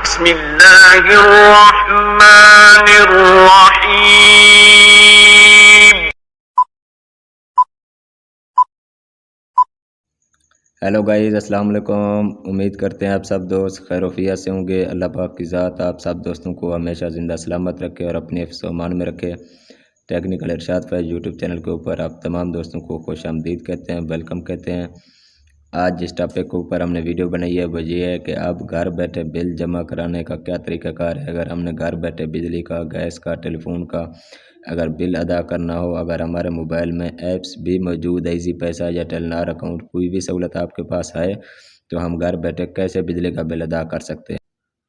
बिस्मिल्लाहिर्रहमानिर्रहीम। Hello guys, अस्सलाम वालेकुम। उम्मीद करते हैं आप सब दोस्त खैरोफिया से होंगे। अल्लाह पाक की ज़ात आप सब दोस्तों को हमेशा ज़िंदा सलामत रखे और अपने हिफ्ज़ व अमान में रखे। टेक्निकल इरशाद फैज़ यूट्यूब चैनल के ऊपर आप तमाम दोस्तों को खुश आमदीद कहते हैं, वेलकम कहते हैं। आज जिस टॉपिक के ऊपर हमने वीडियो बनाई है वो ये है कि अब घर बैठे बिल जमा कराने का क्या तरीक़ाकार है। अगर हमने घर बैठे बिजली का, गैस का, टेलीफोन का अगर बिल अदा करना हो, अगर हमारे मोबाइल में ऐप्स भी मौजूद है, इजी पैसा या टेलनार अकाउंट, कोई भी सहूलत आपके पास है, तो हम घर बैठे कैसे बिजली का बिल अदा कर सकते हैं।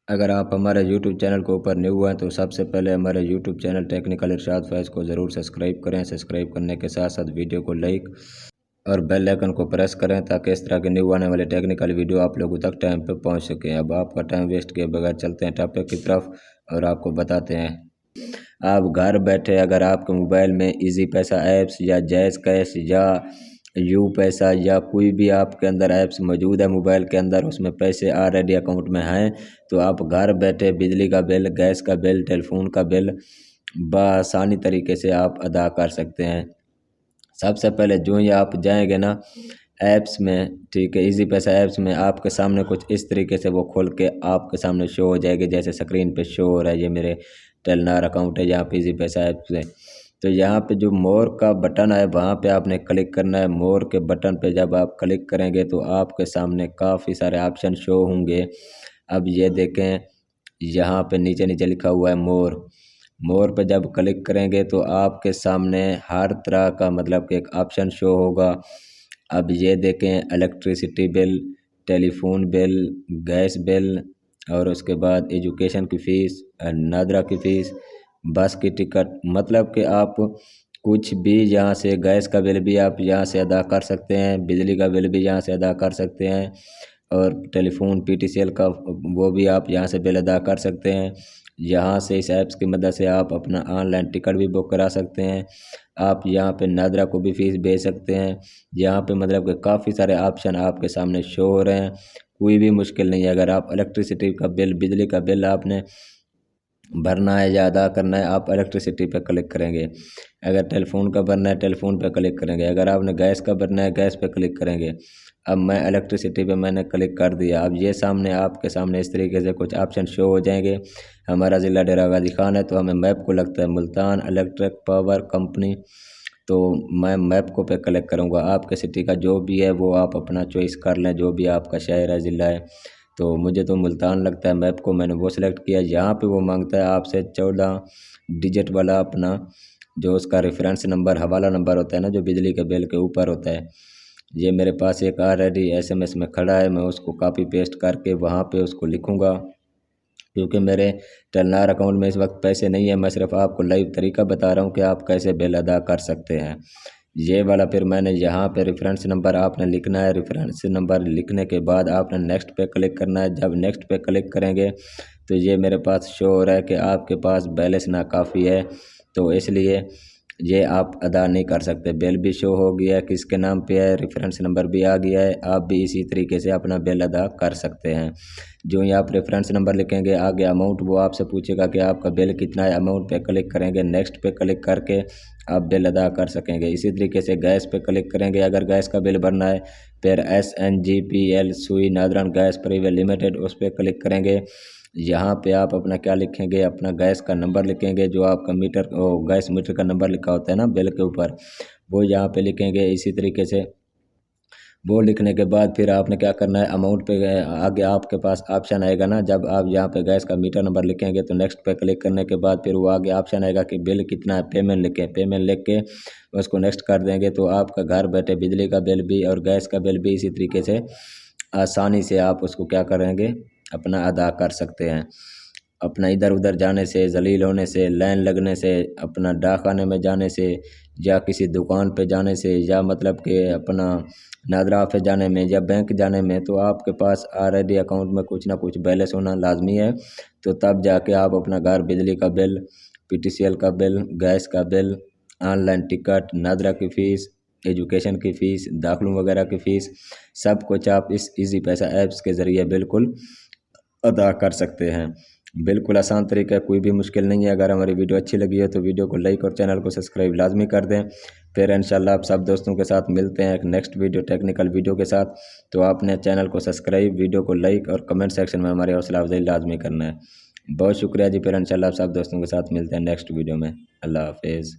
अगर आप हमारे यूट्यूब चैनल के ऊपर न्यू हैं तो सबसे पहले हमारे यूट्यूब चैनल टेक्निकल इरशाद फैज़ को ज़रूर सब्सक्राइब करें। सब्सक्राइब करने के साथ साथ वीडियो को लाइक और बेल आइकन को प्रेस करें ताकि इस तरह के न्यू आने वाले टेक्निकल वीडियो आप लोगों तक टाइम पे पहुंच सकें। अब आपका टाइम वेस्ट किए बगैर चलते हैं टॉपिक की तरफ और आपको बताते हैं। आप घर बैठे अगर आपके मोबाइल में इजी पैसा ऐप्स या जैज़ कैश या यू पैसा या कोई भी आपके अंदर ऐप्स मौजूद है मोबाइल के अंदर, उसमें पैसे ऑलरेडी अकाउंट में हैं, तो आप घर बैठे बिजली का बिल, गैस का बिल, टेलीफोन का बिल बआसानी तरीके से आप अदा कर सकते हैं। सबसे पहले जो ही आप जाएंगे ना ऐप्स में, ठीक है, इजी पैसा ऐप्स में आपके सामने कुछ इस तरीके से वो खोल के आपके सामने शो हो जाएगी, जैसे स्क्रीन पे शो हो रहा है। ये मेरे टेलनार अकाउंट है, यहाँ पे इजी पैसा ऐप्स है। तो यहाँ पे जो मोर का बटन है वहाँ पे आपने क्लिक करना है। मोर के बटन पे जब आप क्लिक करेंगे तो आपके सामने काफ़ी सारे ऑप्शन शो होंगे। अब ये देखें, यहाँ पे नीचे नीचे लिखा हुआ है मोर। मोर पे जब क्लिक करेंगे तो आपके सामने हर तरह का मतलब कि एक ऑप्शन शो होगा। अब ये देखें, electricity bill, telephone bill, gas bill और उसके बाद एजुकेशन की फ़ीस, नादरा की फ़ीस, बस की टिकट, मतलब कि आप कुछ भी यहाँ से, गैस का बिल भी आप यहाँ से अदा कर सकते हैं, बिजली का बिल भी यहाँ से अदा कर सकते हैं और टेलीफोन पीटीसीएल का वो भी आप यहाँ से बिल अदा कर सकते हैं। यहाँ से इस ऐप्स की मदद से आप अपना ऑनलाइन टिकट भी बुक करा सकते हैं। आप यहाँ पे नादरा को भी फ़ीस भेज सकते हैं। यहाँ पे मतलब कि काफ़ी सारे ऑप्शन आपके सामने शो हो रहे हैं, कोई भी मुश्किल नहीं है। अगर आप इलेक्ट्रिसिटी का बिल, बिजली का बिल आपने भरना है या अदा करना है, आप इलेक्ट्रिसिटी पे क्लिक करेंगे। अगर टेलीफोन का भरना है, टेलीफोन पे क्लिक करेंगे। अगर आपने गैस का भरना है, गैस पे क्लिक करेंगे। अब मैं इलेक्ट्रिसिटी पे मैंने क्लिक कर दिया। अब ये सामने आपके सामने इस तरीके से कुछ ऑप्शन शो हो जाएंगे। हमारा ज़िला डेरा गाजी खान है तो हमें मैप को लगता है मुल्तान इलेक्ट्रिक पावर कंपनी, तो मैं मैप को पे क्लिक करूँगा। आपके सिटी का जो भी है वो आप अपना चॉइस कर लें, जो भी आपका शहर है, ज़िला है। तो मुझे तो मुल्तान लगता है, मैप को मैंने वो सिलेक्ट किया। यहाँ पे वो मांगता है आपसे 14 डिजिट वाला अपना जो उसका रेफरेंस नंबर, हवाला नंबर होता है ना, जो बिजली के बिल के ऊपर होता है। ये मेरे पास एक ऑलरेडी एसएमएस में खड़ा है, मैं उसको कॉपी पेस्ट करके वहाँ पे उसको लिखूँगा। क्योंकि मेरे टेलनार अकाउंट में इस वक्त पैसे नहीं है, मैं सिर्फ आपको लाइव तरीका बता रहा हूँ कि आप कैसे बिल अदा कर सकते हैं। ये वाला फिर मैंने यहाँ पे रेफरेंस नंबर आपने लिखना है। रेफरेंस नंबर लिखने के बाद आपने नेक्स्ट पे क्लिक करना है। जब नेक्स्ट पे क्लिक करेंगे तो ये मेरे पास शो हो रहा है कि आपके पास बैलेंस नाकाफ़ी है, तो इसलिए ये आप अदा नहीं कर सकते। बिल भी शो हो गया है, किसके नाम पे है, रेफरेंस नंबर भी आ गया है। आप भी इसी तरीके से अपना बिल अदा कर सकते हैं। जो ही आप रेफरेंस नंबर लिखेंगे, आगे अमाउंट वो आपसे पूछेगा कि आपका बिल कितना है। अमाउंट पे क्लिक करेंगे, नेक्स्ट पे क्लिक करके आप बिल अदा कर सकेंगे। इसी तरीके से गैस पे क्लिक करेंगे, अगर गैस का बिल भरना है, फिर SNGPL सुई नादरन गैस प्राइवेट लिमिटेड, उस पर क्लिक करेंगे। यहाँ पे आप अपना क्या लिखेंगे, अपना गैस का नंबर लिखेंगे, जो आपका मीटर गैस मीटर का नंबर लिखा होता है ना बिल के ऊपर, वो यहाँ पे लिखेंगे। इसी तरीके से वो लिखने के बाद फिर आपने क्या करना है, अमाउंट पे आगे आपके पास ऑप्शन आएगा ना, जब आप यहाँ पे गैस का मीटर नंबर लिखेंगे तो नेक्स्ट पे क्लिक करने के बाद फिर वो आगे ऑप्शन आएगा कि बिल कितना है, पेमेंट लिखें। पेमेंट लिख के उसको नेक्स्ट कर देंगे तो आपका घर बैठे बिजली का बिल भी और गैस का बिल भी इसी तरीके से आसानी से आप उसको क्या करेंगे, अपना अदा कर सकते हैं। अपना इधर उधर जाने से, जलील होने से, लाइन लगने से, अपना डाकखाने में जाने से या किसी दुकान पे जाने से या मतलब कि अपना नादरा ऑफिस जाने में या बैंक जाने में, तो आपके पास ऑलरेडी अकाउंट में कुछ ना कुछ बैलेंस होना लाजमी है। तो तब जाके आप अपना घर बिजली का बिल, पीटीसीएल का बिल, गैस का बिल, ऑनलाइन टिकट, नादरा की फ़ीस, एजुकेशन की फ़ीस, दाखिलों वगैरह की फ़ीस, सब कुछ आप इस इजी पैसा ऐप्स के ज़रिए बिल्कुल अदा कर सकते हैं। बिल्कुल आसान तरीका है, कोई भी मुश्किल नहीं है। अगर हमारी वीडियो अच्छी लगी है तो वीडियो को लाइक और चैनल को सब्सक्राइब लाजमी कर दें। फिर इंशाल्लाह आप सब दोस्तों के साथ मिलते हैं एक नेक्स्ट वीडियो टेक्निकल वीडियो के साथ। तो आपने चैनल को सब्सक्राइब, वीडियो को लाइक और कमेंट सेक्शन में हमारी हौसला अफजाई लाजमी करना है। बहुत शुक्रिया जी। फिर इंशाल्लाह आप सब दोस्तों के साथ मिलते हैं नेक्स्ट वीडियो में। अल्लाह हाफिज़।